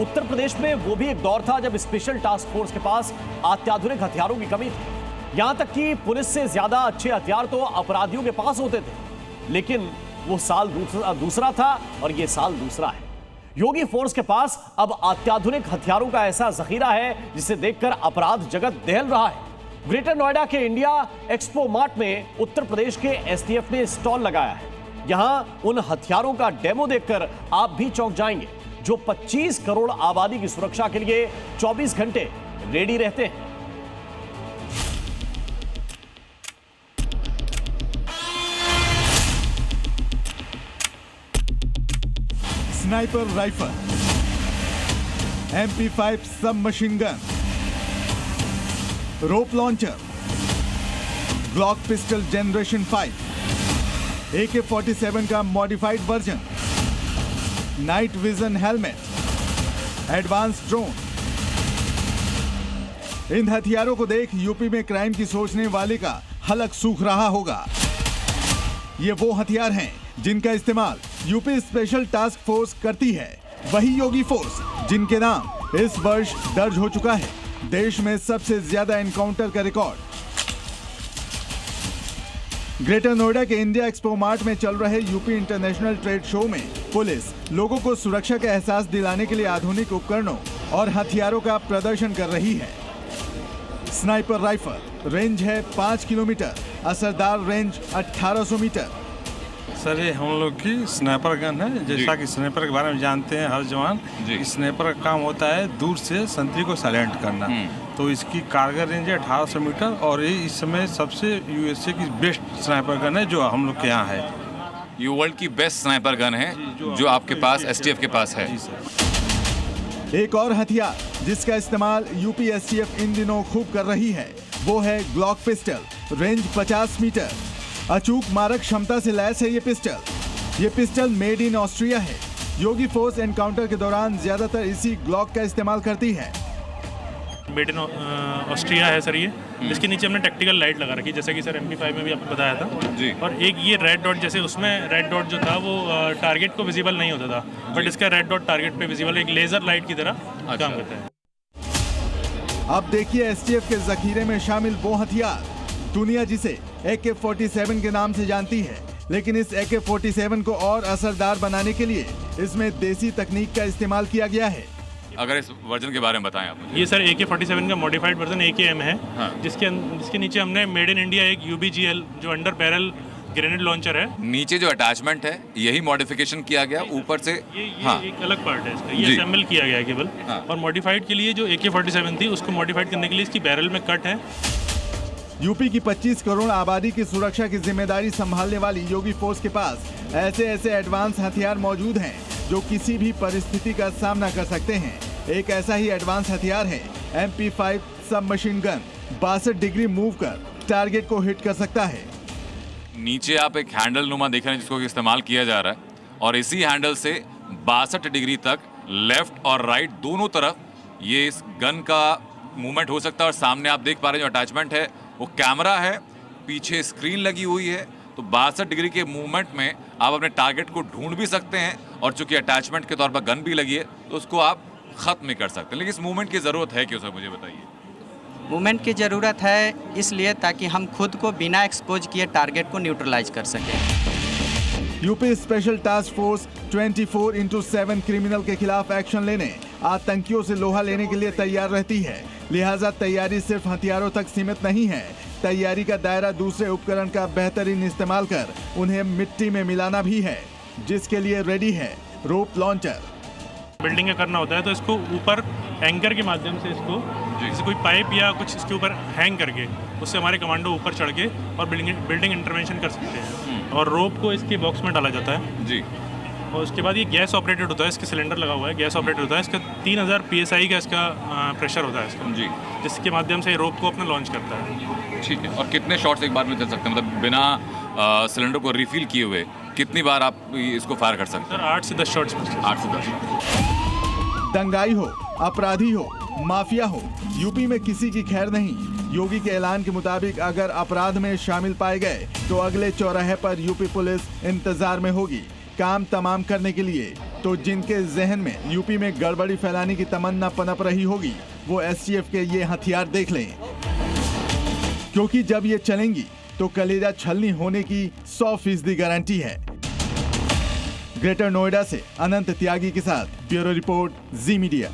उत्तर प्रदेश में वो भी एक दौर था जब स्पेशल टास्क फोर्स के पास अत्याधुनिक हथियारों की कमी थी। यहां तक कि पुलिस से ज्यादा अच्छे हथियार तो अपराधियों के पास होते थे। लेकिन वो साल दूसरा था और ये साल दूसरा है। योगी फोर्स के पास अब अत्याधुनिक हथियारों का ऐसा जखीरा है जिसे देखकर अपराध जगत दहल रहा है। ग्रेटर नोएडा के इंडिया एक्सपो मार्ट में उत्तर प्रदेश के एसटीएफ ने स्टॉल लगाया है। यहां उन हथियारों का डेमो देखकर आप भी चौंक जाएंगे जो 25 करोड़ आबादी की सुरक्षा के लिए 24 घंटे रेडी रहते हैं। Sniper rifle, MP5 sub machine gun, rope launcher, Glock pistol generation 5, AK-47 का modified version, night vision helmet, advance drone. इन हथियारों को देख यूपी में क्राइम की सोचने वाले का हलक सूख रहा होगा। ये वो हथियार हैं जिनका इस्तेमाल यूपी स्पेशल टास्क फोर्स करती है, वही योगी फोर्स जिनके नाम इस वर्ष दर्ज हो चुका है देश में सबसे ज्यादा एनकाउंटर का रिकॉर्ड। ग्रेटर नोएडा के इंडिया एक्सपो मार्ट में चल रहे यूपी इंटरनेशनल ट्रेड शो में पुलिस लोगों को सुरक्षा का एहसास दिलाने के लिए आधुनिक उपकरणों और हथियारों का प्रदर्शन कर रही है। स्नाइपर राइफल रेंज है 5 किलोमीटर, असरदार रेंज 1800 मीटर। सर ये हम लोग की स्नाइपर गन है। जैसा कि स्नाइपर के बारे में जानते हैं हर जवान, स्नाइपर का काम होता है दूर से संतरी को साइलेंट करना। तो इसकी कारगर रेंज है 1800 मीटर और ये इस समय सबसे यूएसए की बेस्ट स्नाइपर गन है जो हम लोग के यहाँ है। ये वर्ल्ड की बेस्ट स्नाइपर गन है जो आपके पास एसटीएफ के पास है। एक और हथियार जिसका इस्तेमाल यूपी एसटीएफ इन दिनों खूब कर रही है वो है ग्लॉक पिस्टल, रेंज 50 मीटर। अचूक मारक क्षमता से लैस है ये पिस्टल मेड इन ऑस्ट्रिया है। योगी फोर्स एनकाउंटर के दौरान ज्यादातर इसी ग्लॉक का इस्तेमाल करती है। मेड इन ऑस्ट्रिया है सर ये। इसके नीचे हमने टैक्टिकल लाइट लगा रखी जैसे कि सर MP5 में भी आपको बताया था जी। और एक ये रेड डॉट, जैसे उसमें रेड डॉट जो था वो टारगेट को विजिबल नहीं होता था, बट इसका रेड डॉट टारगेट पे विजिबल, एक लेजर लाइट की तरह काम करता है। अब देखिए एसटीएफ के जखीरे में शामिल वो हथियार। दुनिया जिसे AK-47 के नाम से जानती है, लेकिन इस AK-47 को और असरदार बनाने के लिए इसमें देसी तकनीक का इस्तेमाल किया गया है। अगर इस वर्जन के बारे में बताएं आप मुझे। ये सर AK-47 का मॉडिफाइड वर्जन AKM है। हाँ। जिसके नीचे हमने मेड इन इंडिया एक UBGL जो अंडर बैरल ग्रेनेड लॉन्चर है। नीचे जो अटैचमेंट है यही मॉडिफिकेशन किया गया, ऊपर से ये एक अलग पार्ट है इसका, ये असेंबल किया गया है केवल। हाँ। और मॉडिफाइड के लिए जो AK-47 थी उसको मॉडिफाइड करने के लिए इसकी बैरल में कट है। यूपी की 25 करोड़ आबादी की सुरक्षा की जिम्मेदारी संभालने वाली योगी फोर्स के पास ऐसे एडवांस हथियार मौजूद हैं जो किसी भी परिस्थिति का सामना कर सकते हैं। एक ऐसा ही एडवांस हथियार है MP5 sub machine gun. 62 degree move कर टारगेट को हिट कर सकता है। नीचे आप एक हैंडल नुमा देख रहे हैं जिसको इस्तेमाल किया जा रहा है और इसी हैंडल से 62 डिग्री तक लेफ्ट और राइट दोनों तरफ ये इस गन का मूवमेंट हो सकता है। और सामने आप देख पा रहे हैं जो अटैचमेंट है वो कैमरा है, पीछे स्क्रीन लगी हुई है। तो 62 डिग्री के मूवमेंट में आप अपने टारगेट को ढूंढ भी सकते हैं और चूंकि अटैचमेंट के तौर पर गन भी लगी है तो उसको आप खत्म नहीं कर सकते। लेकिन इस मूवमेंट की ज़रूरत है क्यों सर, मुझे बताइए। मूवमेंट की ज़रूरत है इसलिए ताकि हम खुद को बिना एक्सपोज किए टारगेट को न्यूट्रलाइज कर सकें। UP special task force 24/7 criminal के खिलाफ एक्शन लेने, आतंकियों से लोहा लेने के लिए तैयार रहती है। लिहाजा तैयारी सिर्फ हथियारों तक सीमित नहीं है। तैयारी का दायरा दूसरे उपकरण का बेहतरीन इस्तेमाल कर उन्हें मिट्टी में मिलाना भी है, जिसके लिए रेडी है रोप लॉन्चर। बिल्डिंग करना होता है तो इसको ऊपर एंकर के माध्यम से इसको जैसे कोई पाइप या कुछ इसके ऊपर हैंग करके उससे हमारे कमांडो ऊपर चढ़ के और बिल्डिंग इंटरवेंशन कर सकते हैं। और रोप को इसके बॉक्स में डाला जाता है जी। और उसके बाद ये गैस ऑपरेटेड होता है, इसके सिलेंडर लगा हुआ है, गैस ऑपरेटेड होता है। इसका 3000 PSI का इसका प्रेशर होता है इसका जी, जिसके माध्यम से रोप को अपना लॉन्च करता है। ठीक है। और कितने शॉट्स एक बार में चल सकते हैं, मतलब बिना सिलेंडर को रिफिल किए हुए कितनी बार आप इसको फायर कर सकते हैं? सर 8 से 10 शॉट्स। 8 से 10। दंगाई हो, अपराधी हो, माफिया हो, यूपी में किसी की खैर नहीं। योगी के ऐलान के मुताबिक अगर अपराध में शामिल पाए गए तो अगले चौराहे पर यूपी पुलिस इंतजार में होगी। काम तमाम करने के लिए। तो जिनके जहन में यूपी में गड़बड़ी फैलाने की तमन्ना पनप रही होगी वो एसटीएफ के ये हथियार देख लें, क्योंकि जब ये चलेंगी तो कलेजा छलनी होने की 100% गारंटी है। ग्रेटर नोएडा से अनंत त्यागी के साथ ब्यूरो रिपोर्ट, जी मीडिया।